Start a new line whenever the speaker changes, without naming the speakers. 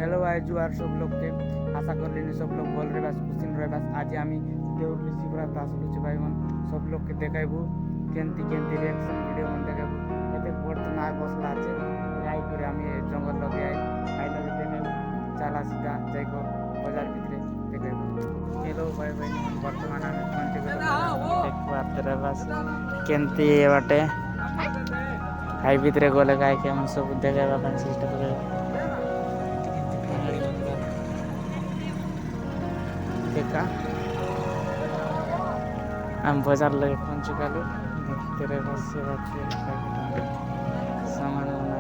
Hello भाई जुआर सब लोग के आशा कर सब लोग भल रहे खुशी रहे। आज आम देउली शिवरात आसलुचे भाई मन सब लोग के देखाबू केमती केमती रिएक्शन वीडियो मन देखाबू एत बर्तन आए बसला আছে आई করে আমি जंगल लगे आई लगे देने चला सीधा जाइको बाजार भितरे देखाबू। हेलो भाई भाई बर्तमान आम पहुंचे गए बस केमती बाटे आई भितरे गले गाय के हम सब देखाबा चेष्टा कर देखा हम बाजार लगे पहुंचे गलु तेरे बस से सामान होना